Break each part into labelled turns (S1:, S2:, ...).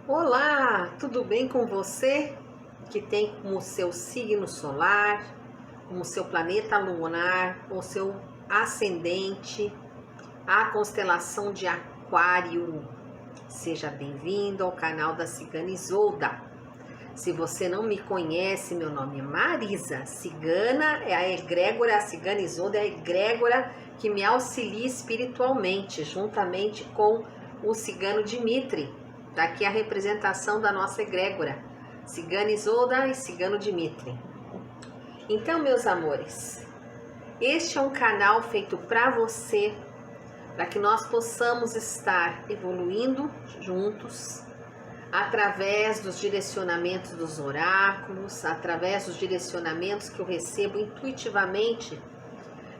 S1: Olá, tudo bem com você que tem como seu signo solar, como seu planeta lunar ou seu ascendente a constelação de Aquário? Seja bem-vindo ao canal da Cigana Isolda. Se você não me conhece, meu nome é Marisa. Cigana é a egrégora, a Cigana Isolda é a egrégora que me auxilia espiritualmente, juntamente com o cigano Dimitri. Daqui a representação da nossa egrégora, Cigana Isolda e Cigano Dimitri. Então, meus amores, este é um canal feito para você, para que nós possamos estar evoluindo juntos, através dos direcionamentos dos oráculos, através dos direcionamentos que eu recebo intuitivamente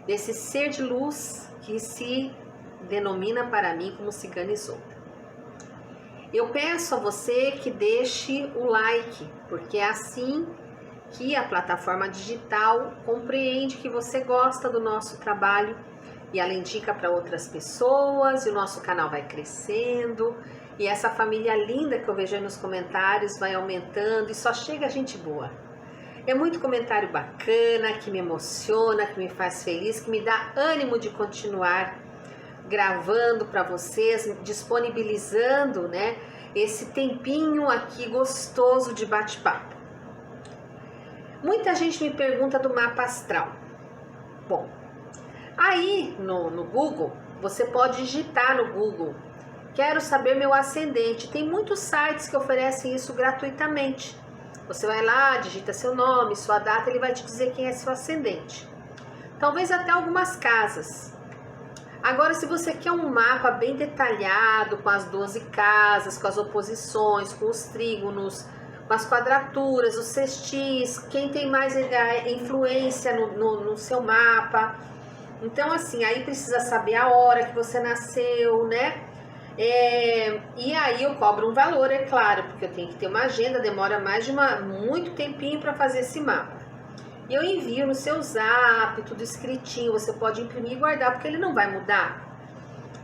S1: desse ser de luz que se denomina para mim como Cigana Isolda. Eu peço a você que deixe o like, porque é assim que a plataforma digital compreende que você gosta do nosso trabalho e ela indica para outras pessoas e o nosso canal vai crescendo e essa família linda que eu vejo aí nos comentários vai aumentando e só chega gente boa. É muito comentário bacana, que me emociona, que me faz feliz, que me dá ânimo de continuar gravando para vocês, disponibilizando, né, esse tempinho aqui gostoso de bate-papo. Muita gente me pergunta do mapa astral. Bom, aí no Google, você pode digitar no Google, quero saber meu ascendente. Tem muitos sites que oferecem isso gratuitamente. Você vai lá, digita seu nome, sua data, ele vai te dizer quem é seu ascendente. Talvez até algumas casas. Agora, se você quer um mapa bem detalhado, com as 12 casas, com as oposições, com os trígonos, com as quadraturas, os sextis, quem tem mais influência no seu mapa. Então, assim, aí precisa saber a hora que você nasceu, né? E aí eu cobro um valor, é claro, porque eu tenho que ter uma agenda, demora muito tempinho para fazer esse mapa. E eu envio no seu zap, tudo escritinho, você pode imprimir e guardar, porque ele não vai mudar.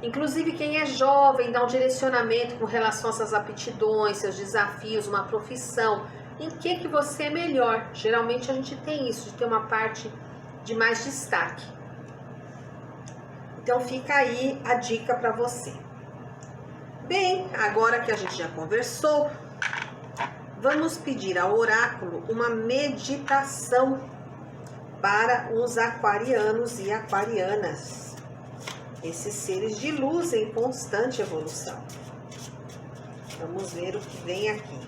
S1: Inclusive quem é jovem, dá um direcionamento com relação às suas aptidões, seus desafios, uma profissão, em que você é melhor. Geralmente a gente tem isso, de ter uma parte de mais destaque. Então fica aí a dica para você. Bem, agora que a gente já conversou, vamos pedir ao oráculo uma meditação para os aquarianos e aquarianas, esses seres de luz em constante evolução. Vamos ver o que vem aqui.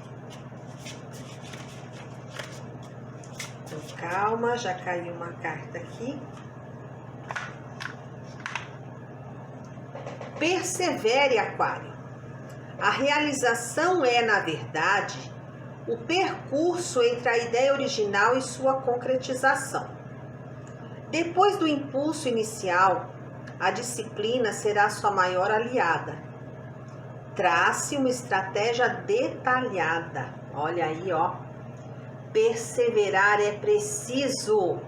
S1: Então, calma, já caiu uma carta aqui. Persevere, Aquário. A realização é, na verdade, o percurso entre a ideia original e sua concretização. Depois do impulso inicial, a disciplina será sua maior aliada. Trace uma estratégia detalhada. Olha aí, ó. Perseverar é preciso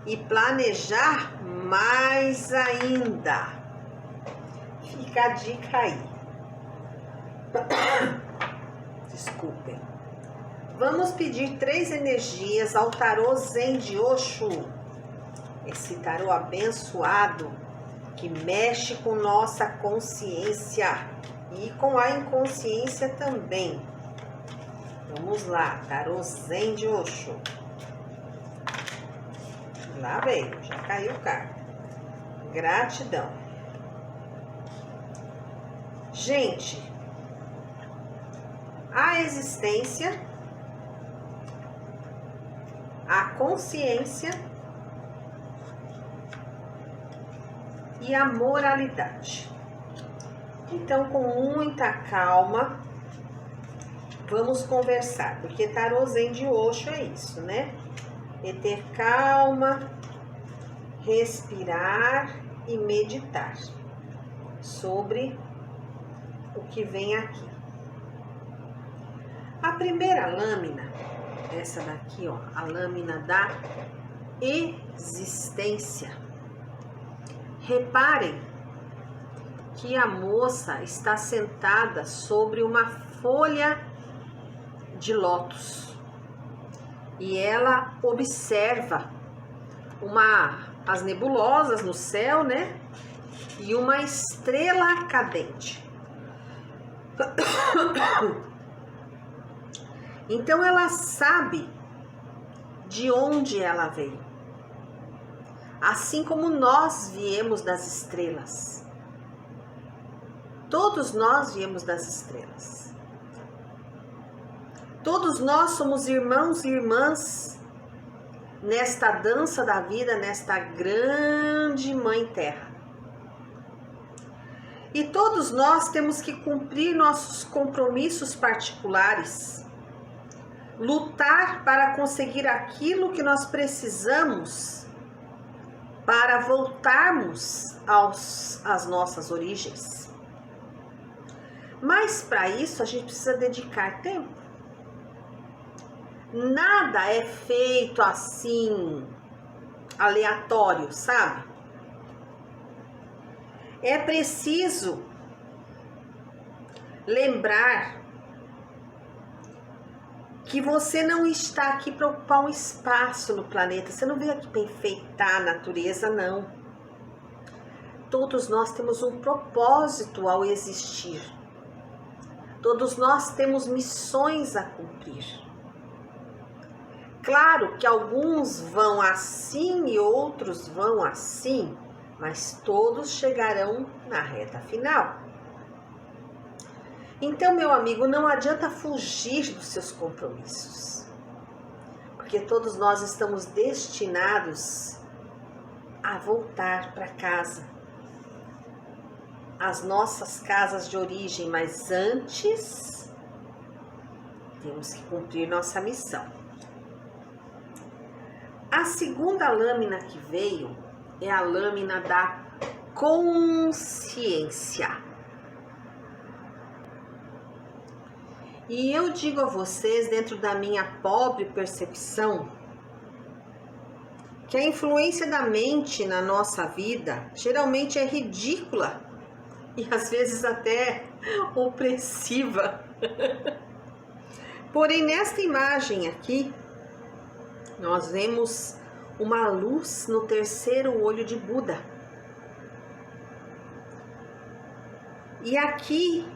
S1: e planejar mais ainda. Fica a dica aí. Desculpem. Vamos pedir 3 energias ao tarô Zen de Osho. Esse tarô abençoado que mexe com nossa consciência e com a inconsciência também. Vamos lá, tarô Zen de Osho. Lá veio, já caiu carta. Gratidão. Gente, a existência, a consciência e a moralidade. Então, com muita calma, vamos conversar, porque tarô Zen de Osho é isso, né? É ter calma respirar e meditar sobre o que vem aqui. A primeira lâmina, essa daqui, ó, a lâmina da existência. Reparem que a moça está sentada sobre uma folha de lótus e ela observa as nebulosas no céu, né? E uma estrela cadente. Então ela sabe de onde ela veio, assim como nós viemos das estrelas. Todos nós viemos das estrelas. Todos nós somos irmãos e irmãs nesta dança da vida, nesta grande Mãe Terra. E todos nós temos que cumprir nossos compromissos particulares, lutar para conseguir aquilo que nós precisamos para voltarmos às nossas origens. Mas para isso a gente precisa dedicar tempo. Nada é feito assim, aleatório, sabe? É preciso lembrar que você não está aqui para ocupar um espaço no planeta. Você não veio aqui para enfeitar a natureza, não. Todos nós temos um propósito ao existir. Todos nós temos missões a cumprir. Claro que alguns vão assim e outros vão assim, mas todos chegarão na reta final. Então, meu amigo, não adianta fugir dos seus compromissos, porque todos nós estamos destinados a voltar para casa, as nossas casas de origem, mas antes temos que cumprir nossa missão. A segunda lâmina que veio é a lâmina da consciência. E eu digo a vocês, dentro da minha pobre percepção, que a influência da mente na nossa vida geralmente é ridícula e às vezes até opressiva. Porém, nesta imagem aqui, nós vemos uma luz no terceiro olho de Buda. E aqui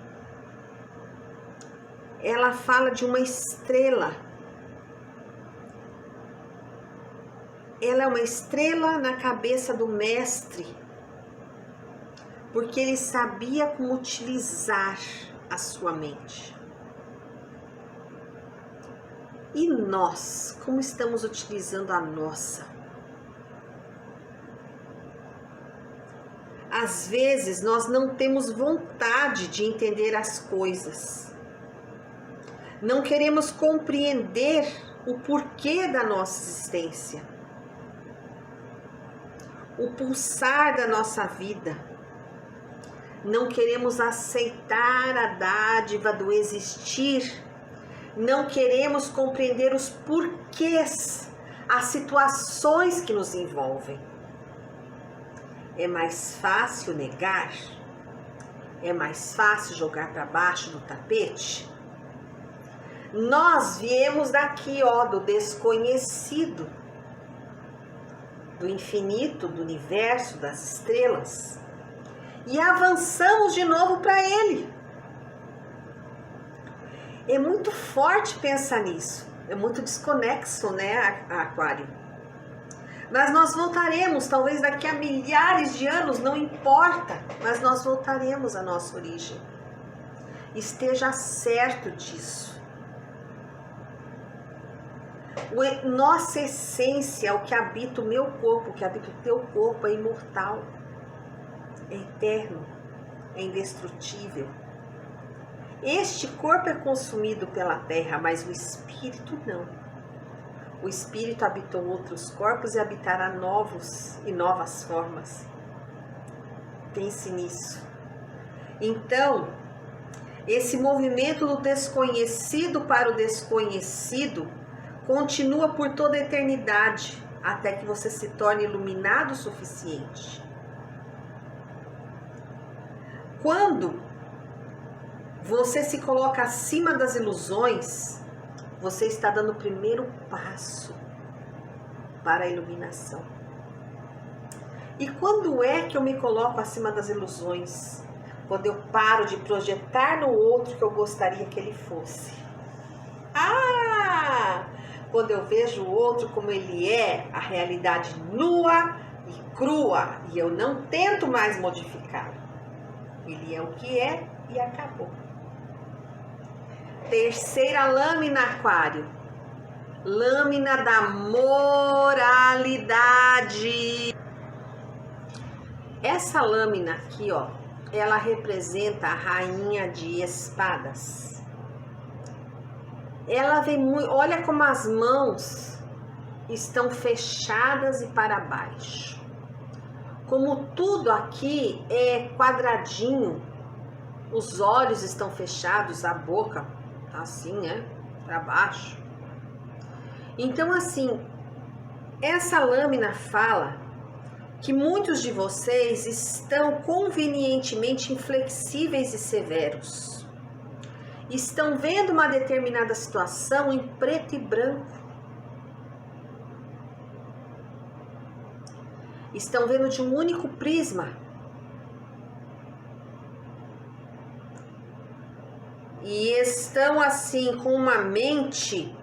S1: ela fala de uma estrela. Ela é uma estrela na cabeça do mestre, porque ele sabia como utilizar a sua mente. E nós, como estamos utilizando a nossa? Às vezes nós não temos vontade de entender as coisas. Não queremos compreender o porquê da nossa existência, o pulsar da nossa vida. Não queremos aceitar a dádiva do existir. Não queremos compreender os porquês, as situações que nos envolvem. É mais fácil negar? É mais fácil jogar para baixo do tapete? Nós viemos daqui, ó, do desconhecido, do infinito, do universo, das estrelas, e avançamos de novo para ele. É muito forte pensar nisso, é muito desconexo, né, Aquário? Mas nós voltaremos, talvez daqui a milhares de anos, não importa, mas nós voltaremos à nossa origem. Esteja certo disso. Nossa essência, o que habita o meu corpo, o que habita o teu corpo, é imortal, é eterno, é indestrutível. Este corpo é consumido pela terra, mas o espírito não. O espírito habitou outros corpos e habitará novos e novas formas. Pense nisso. Então, esse movimento do desconhecido para o desconhecido continua por toda a eternidade, até que você se torne iluminado o suficiente. Quando você se coloca acima das ilusões, você está dando o primeiro passo para a iluminação. E quando é que eu me coloco acima das ilusões? Quando eu paro de projetar no outro que eu gostaria que ele fosse. Quando eu vejo o outro como ele é, a realidade nua e crua, e eu não tento mais modificá-lo. Ele é o que é e acabou. Terceira lâmina, Aquário. Lâmina da moralidade. Essa lâmina aqui, ó, ela representa a rainha de espadas. Ela vem muito, olha como as mãos estão fechadas e para baixo. Como tudo aqui é quadradinho, os olhos estão fechados, a boca tá assim, né, para baixo. Então, assim, essa lâmina fala que muitos de vocês estão convenientemente inflexíveis e severos. Estão vendo uma determinada situação em preto e branco. Estão vendo de um único prisma. E estão assim com uma mente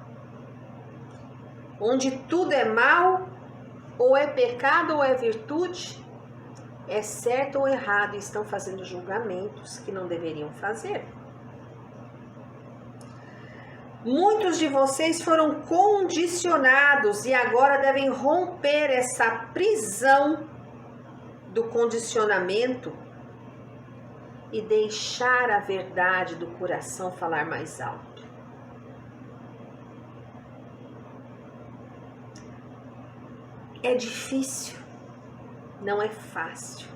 S1: onde tudo é mal, ou é pecado ou é virtude, é certo ou errado, e estão fazendo julgamentos que não deveriam fazer. Muitos de vocês foram condicionados e agora devem romper essa prisão do condicionamento e deixar a verdade do coração falar mais alto. É difícil, não é fácil,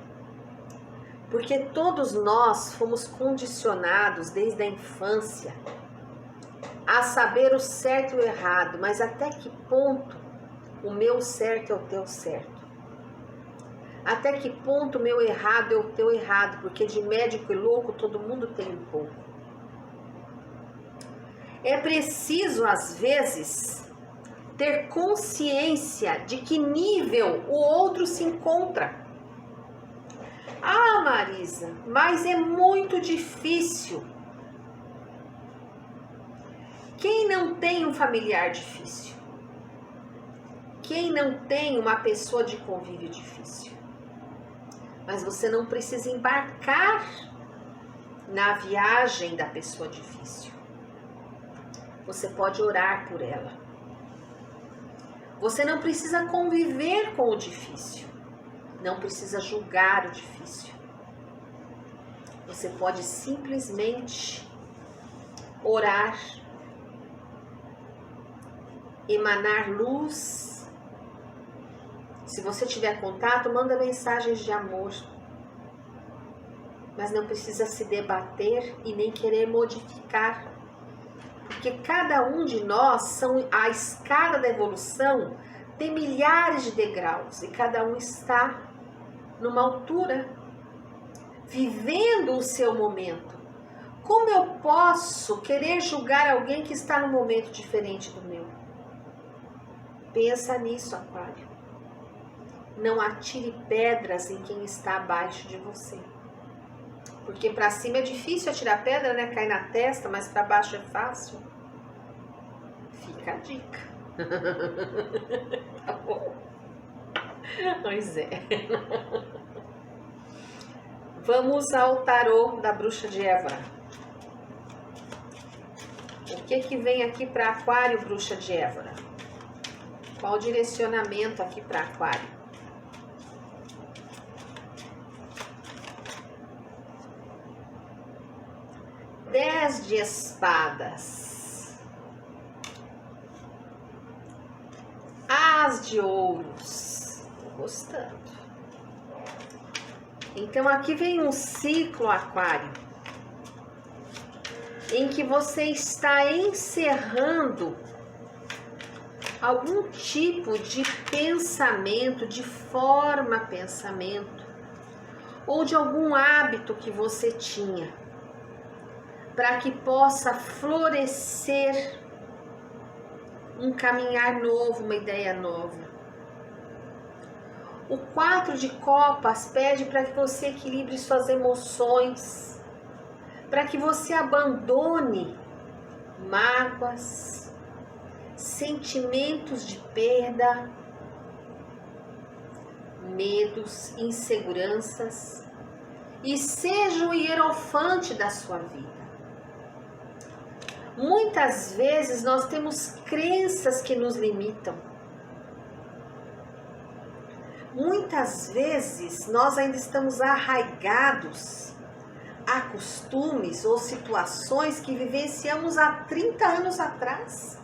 S1: porque todos nós fomos condicionados desde a infância a saber o certo e o errado, mas até que ponto o meu certo é o teu certo? Até que ponto o meu errado é o teu errado? Porque de médico e louco todo mundo tem um pouco. É preciso, às vezes, ter consciência de que nível o outro se encontra. Ah, Marisa, mas é muito difícil. Quem não tem um familiar difícil? Quem não tem uma pessoa de convívio difícil? Mas você não precisa embarcar na viagem da pessoa difícil. Você pode orar por ela. Você não precisa conviver com o difícil. Não precisa julgar o difícil. Você pode simplesmente orar, emanar luz. Se você tiver contato, manda mensagens de amor. Mas não precisa se debater e nem querer modificar. Porque cada um de nós, a escada da evolução tem milhares de degraus e cada um está numa altura, vivendo o seu momento. Como eu posso querer julgar alguém que está num momento diferente do meu? Pensa nisso, Aquário. Não atire pedras em quem está abaixo de você. Porque para cima é difícil atirar pedra, né? Cai na testa, mas para baixo é fácil. Fica a dica. Tá bom? Pois é. Vamos ao tarô da Bruxa de Évora. O que vem aqui para Aquário, Bruxa de Évora? Qual o direcionamento aqui para Aquário? Dez de espadas. As de ouros. Tô gostando. Então aqui vem um ciclo, Aquário, em que você está encerrando algum tipo de pensamento, de pensamento, ou de algum hábito que você tinha, para que possa florescer um caminhar novo, uma ideia nova. O 4 de copas pede para que você equilibre suas emoções, para que você abandone mágoas, sentimentos de perda, medos, inseguranças, e seja o hierofante da sua vida. Muitas vezes nós temos crenças que nos limitam. Muitas vezes nós ainda estamos arraigados a costumes ou situações que vivenciamos há 30 anos atrás,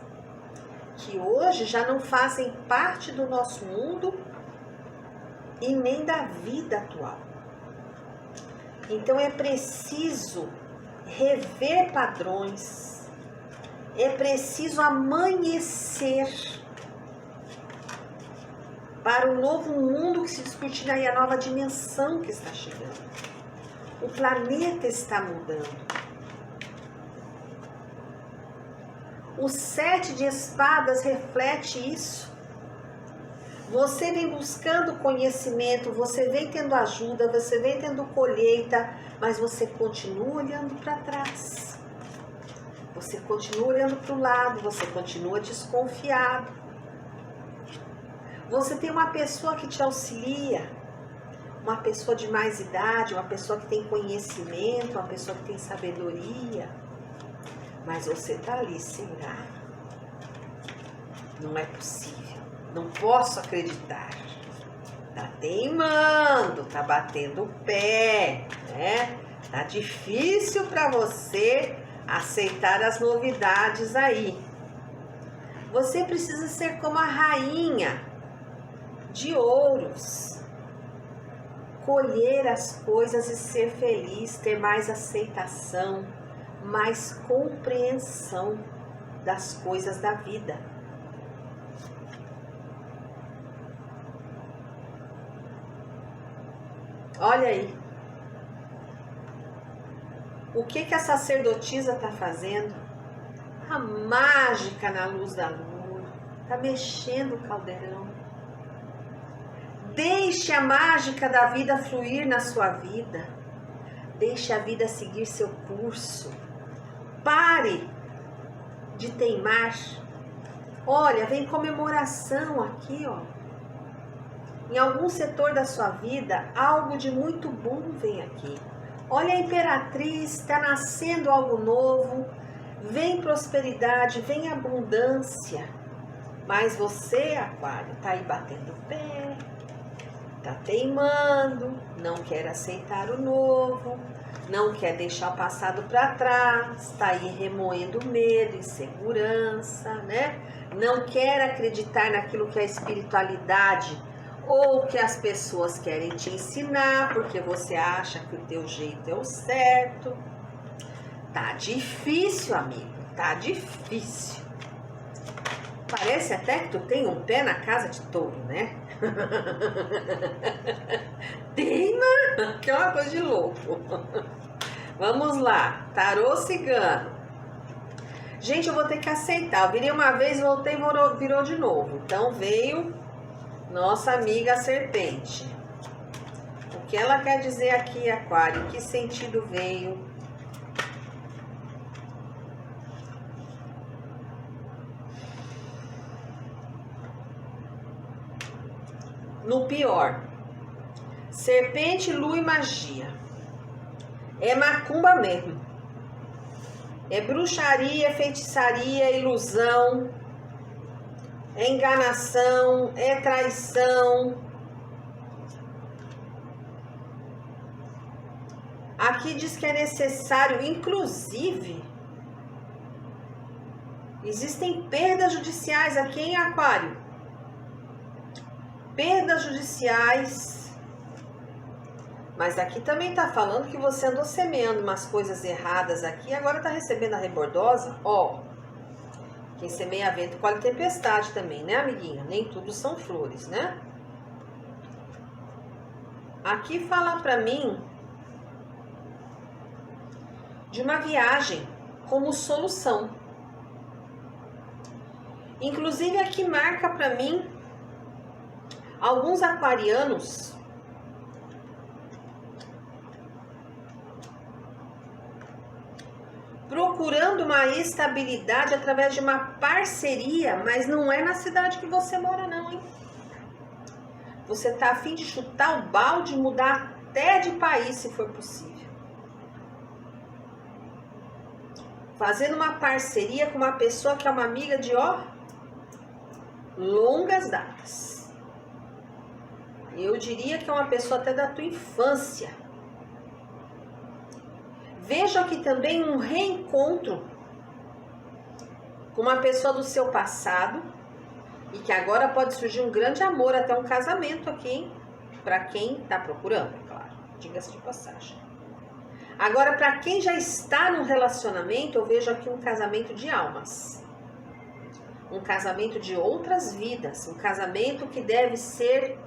S1: que hoje já não fazem parte do nosso mundo e nem da vida atual. Então é preciso rever padrões, é preciso amanhecer para o novo mundo que se descortina e a nova dimensão que está chegando. O planeta está mudando. O 7 de espadas reflete isso. Você vem buscando conhecimento, você vem tendo ajuda, você vem tendo colheita, mas você continua olhando para trás. Você continua olhando para o lado, você continua desconfiado. Você tem uma pessoa que te auxilia, uma pessoa de mais idade, uma pessoa que tem conhecimento, uma pessoa que tem sabedoria. Mas você está ali, será? Não é possível, não posso acreditar. Tá teimando, tá batendo o pé, né? Tá difícil para você aceitar as novidades aí. Você precisa ser como a rainha de ouros, colher as coisas e ser feliz, ter mais aceitação, mais compreensão das coisas da vida. Olha aí, o que a sacerdotisa está fazendo? A mágica na luz da lua, está mexendo o caldeirão. Deixe a mágica da vida fluir na sua vida. Deixe a vida seguir seu curso. Pare de teimar. Olha, vem comemoração aqui, ó. Em algum setor da sua vida, algo de muito bom vem aqui. Olha a imperatriz, está nascendo algo novo. Vem prosperidade, vem abundância. Mas você, Aquário, está aí batendo o pé. Tá teimando, não quer aceitar o novo, não quer deixar o passado para trás, está aí remoendo medo, insegurança, né? Não quer acreditar naquilo que é a espiritualidade ou que as pessoas querem te ensinar, porque você acha que o teu jeito é o certo. Tá difícil, amigo, tá difícil. Parece até que tu tem um pé na casa de touro, né? Teima, que é uma coisa de louco. Vamos lá, tarô cigano. Gente, eu vou ter que aceitar. Eu virei uma vez, voltei e virou de novo. Então veio nossa amiga serpente. O que ela quer dizer aqui, Aquário? Em que sentido veio? No pior, serpente, lua e magia. É macumba mesmo. É bruxaria, é feitiçaria, é ilusão, é enganação, é traição. Aqui diz que é necessário, inclusive, existem perdas judiciais aqui em Aquário. perdas judiciais. Mas aqui também tá falando que você andou semeando umas coisas erradas aqui, agora tá recebendo a rebordosa. Ó, quem semeia vento colhe tempestade também, né, amiguinho? Nem tudo são flores, né? Aqui fala pra mim de uma viagem como solução. Inclusive aqui marca pra mim alguns aquarianos procurando uma estabilidade através de uma parceria, mas não é na cidade que você mora não, hein? Você tá a fim de chutar o balde e mudar até de país, se for possível. Fazendo uma parceria com uma pessoa que é uma amiga de, ó, longas datas. Eu diria que é uma pessoa até da tua infância. Vejo aqui também um reencontro com uma pessoa do seu passado e que agora pode surgir um grande amor, até um casamento aqui, hein? Para quem está procurando, claro, diga-se de passagem. Agora, para quem já está num relacionamento, eu vejo aqui um casamento de almas. Um casamento de outras vidas, um casamento que deve ser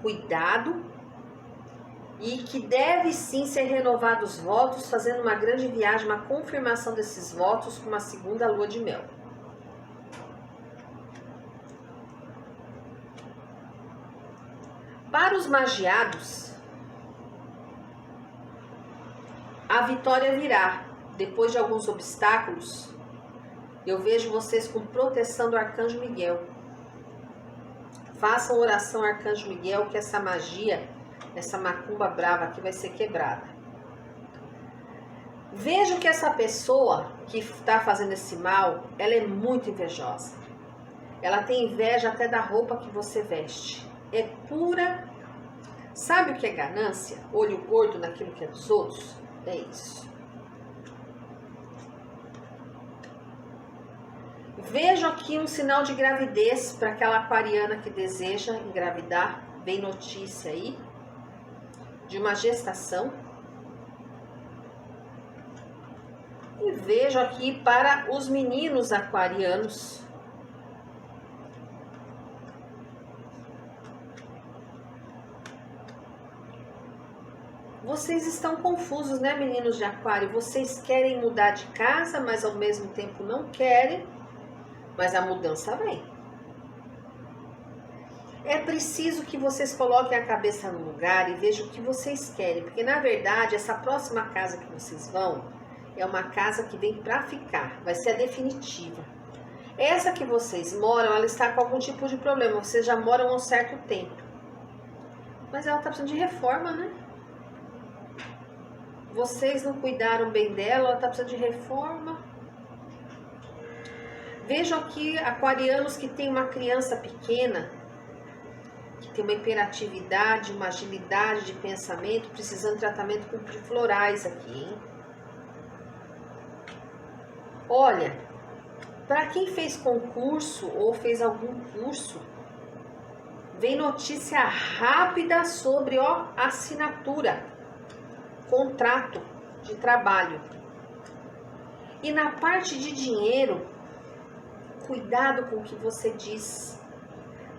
S1: cuidado e que deve sim ser renovados os votos, fazendo uma grande viagem, uma confirmação desses votos com uma segunda lua de mel. Para os magiados, a vitória virá. Depois de alguns obstáculos, eu vejo vocês com proteção do Arcanjo Miguel. Façam oração ao Arcanjo Miguel que essa magia, essa macumba brava aqui vai ser quebrada. Vejo que essa pessoa que está fazendo esse mal, ela é muito invejosa. Ela tem inveja até da roupa que você veste. É pura. Sabe o que é ganância? Olho gordo naquilo que é dos outros? É isso. Vejo aqui um sinal de gravidez para aquela aquariana que deseja engravidar. Vem notícia aí de uma gestação. E vejo aqui para os meninos aquarianos vocês estão confusos, né, meninos de aquário? Vocês querem mudar de casa, mas ao mesmo tempo não querem, mas a mudança vem. É preciso que vocês coloquem a cabeça no lugar e vejam o que vocês querem, porque na verdade essa próxima casa que vocês vão é uma casa que vem para ficar, vai ser a definitiva. Essa que vocês moram, ela está com algum tipo de problema, vocês já moram há um certo tempo, mas ela está precisando de reforma, né? Vocês não cuidaram bem dela, ela está precisando de reforma. Vejo aqui aquarianos que tem uma criança pequena, que tem uma hiperatividade, uma agilidade de pensamento, precisando de tratamento com florais aqui, hein? Olha, para quem fez concurso ou fez algum curso, vem notícia rápida sobre, ó, assinatura. Contrato de trabalho. E na parte de dinheiro, cuidado com o que você diz.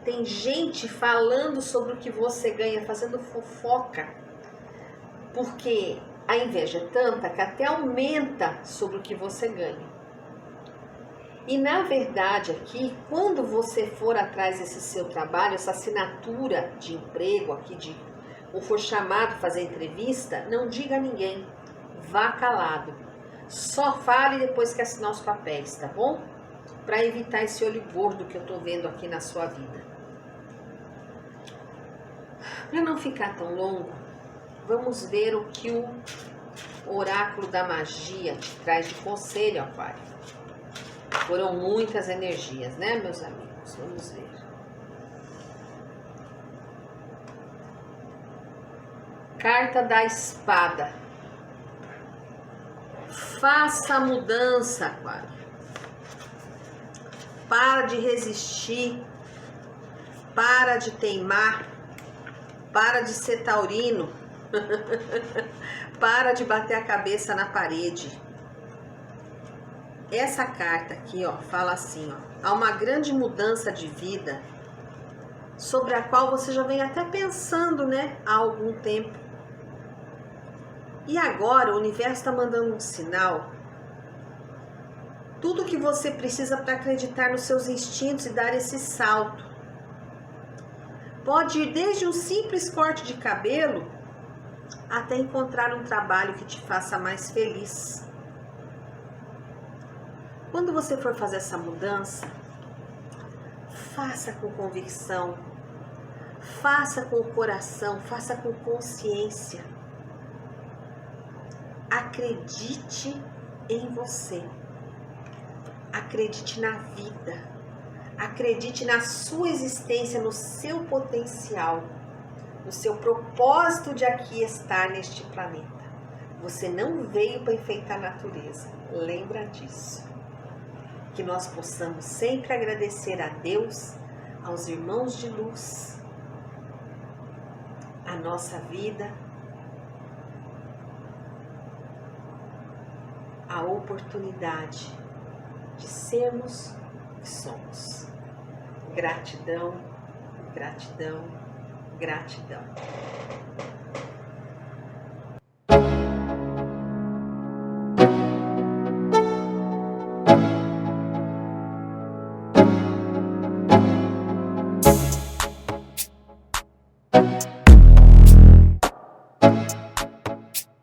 S1: Tem gente falando sobre o que você ganha, fazendo fofoca. Porque a inveja é tanta que até aumenta sobre o que você ganha. E na verdade aqui, quando você for atrás desse seu trabalho, essa assinatura de emprego aqui, ou for chamado a fazer entrevista, não diga a ninguém, vá calado. Só fale depois que assinar os papéis, tá bom? Para evitar esse olho gordo que eu tô vendo aqui na sua vida. Para não ficar tão longo, vamos ver o que o oráculo da magia te traz de conselho, aquário. Foram muitas energias, né, meus amigos? Vamos ver. Carta da espada. Faça a mudança, aquário. Para de resistir. Para de teimar, para de ser taurino, para de bater a cabeça na parede. Essa carta aqui, ó, fala assim, ó, há uma grande mudança de vida sobre a qual você já vem até pensando, né, há algum tempo. E agora o universo está mandando um sinal. Tudo que você precisa para acreditar nos seus instintos e dar esse salto. Pode ir desde um simples corte de cabelo até encontrar um trabalho que te faça mais feliz. Quando você for fazer essa mudança, faça com convicção, faça com o coração, faça com consciência. Acredite em você. Acredite na vida. Acredite na sua existência, no seu potencial, no seu propósito de aqui estar neste planeta. Você não veio para enfeitar a natureza. Lembra disso. Que nós possamos sempre agradecer a Deus, aos irmãos de luz, a nossa vida, a oportunidade de sermos o que somos. Gratidão, gratidão, gratidão.